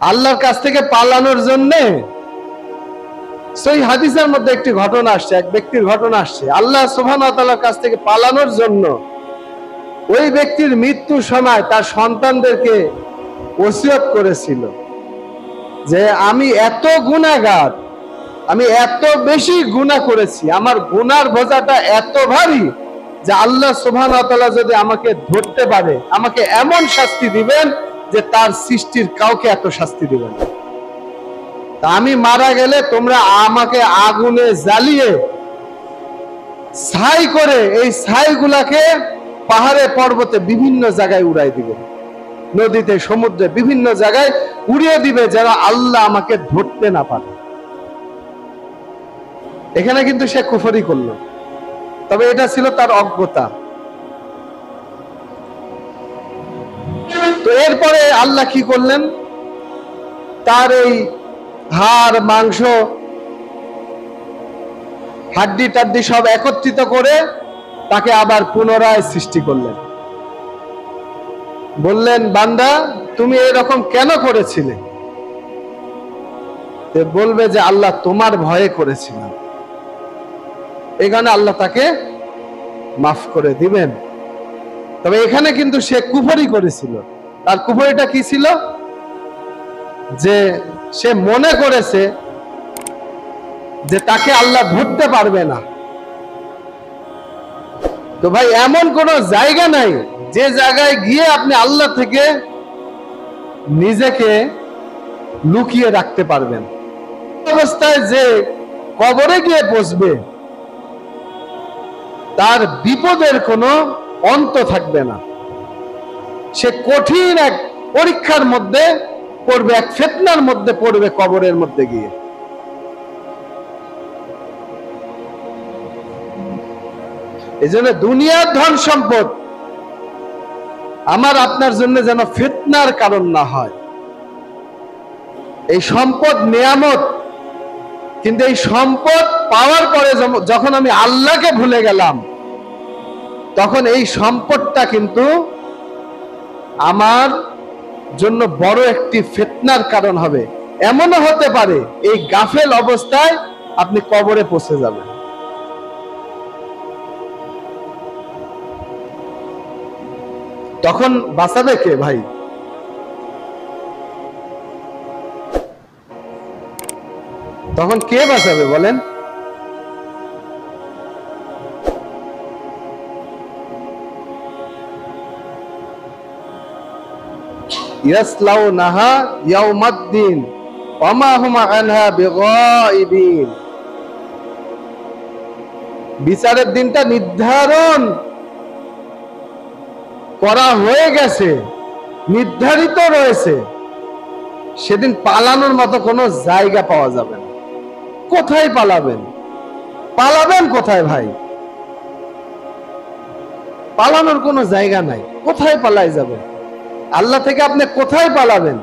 আল্লাহর কাছ থেকে পালানোর জন্য সেই হাদিসের মধ্যে একটি ঘটনা আসছে, এক ব্যক্তির ঘটনা আসছে। আল্লাহ সুবহানাহু ওয়া তাআলার কাছ থেকে পালানোর জন্য ওই ব্যক্তির মৃত্যুর সময় তার সন্তানদেরকে ওসিয়ত করেছিল যে আমি এত গুনাহগার, আমি এত বেশি গুনাহ করেছি, আমার গুনার বোঝাটা এত ভারী যে আল্লাহ সুবহানাহু ওয়া তাআলা যদি আমাকে ধরতে পারে, আমাকে এমন শাস্তি দিবেন যে তার সৃষ্টির কাউকে এত শাস্তি দিবেন। তা আমি মারা গেলে তোমরা আমাকে আগুনে জ্বালিয়ে ছাই করে এই ছাইগুলাকে পাহাড়ে পর্বতে বিভিন্ন জায়গায় উড়াই দিবে, নদীতে সমুদ্রে বিভিন্ন জায়গায় উড়িয়ে দিবে যেন আল্লাহ আমাকে ধরতে না পারে। এখানে কিন্তু সে কুফরি করলো, তবে এটা ছিল তার অজ্ঞতা। তো এরপরে আল্লাহ কি করলেন, তার এই হাড় মাংস হাড্ডি টাড্ডি সব একত্রিত করে তাকে আবার পুনরায় সৃষ্টি করলেন। বললেন, বান্দা তুমি এরকম কেন করেছিলে? বলবে যে আল্লাহ তোমার ভয়ে করেছিলাম। এখানে আল্লাহ তাকে মাফ করে দিবেন। তবে এখানে কিন্তু সে কুফরি করেছিল। তার কুফরিটা কি ছিল? যে সে মনে করেছে যে তাকে আল্লাহ ধরতে পারবে না। তো ভাই, এমন কোন জায়গা নাই যে জায়গায় গিয়ে আপনি আল্লাহ থেকে নিজেকে লুকিয়ে রাখতে পারবেন। অবস্থায় যে কবরে গিয়ে বসবে তার বিপদের কোনো অন্ত থাকবে না। সে কঠিন এক পরীক্ষার মধ্যে পড়বে, এক ফিতনার মধ্যে পড়বে কবরের মধ্যে গিয়ে। এই জন্য দুনিয়ার ধন সম্পদ আমার আপনার জন্য যেন ফিতনার কারণ না হয়। এই সম্পদ নিয়ামত, কিন্তু এই সম্পদ পাওয়ার পরে যখন আমি আল্লাহকে ভুলে গেলাম, তখন এই সম্পদটা কিন্তু আমার জন্য বড় একটি ফিতনার কারণ হবে। এমনও হতে পারে এই গাফেল অবস্থায় আপনি কবরে পৌঁছে যাবেন। তখন বাঁচাবে কে ভাই? তখন কে বাঁচাবে বলেন? ইয়াসলাউনাহা ইয়াউমাদ্দিন ওয়া মা হুম আনহা বিগাইবিন। বিচারের দিনটা নির্ধারণ করা হয়ে গেছে, নির্ধারিত রয়েছে। সেদিন পালানোর মতো কোনো জায়গা পাওয়া যাবে না। কোথায় পালাবেন? পালাবেন কোথায় ভাই? পালানোর কোনো জায়গা নাই। কোথায় পালাই যাবেন? আল্লাহ থেকে আপনি কোথায় পালাবেন?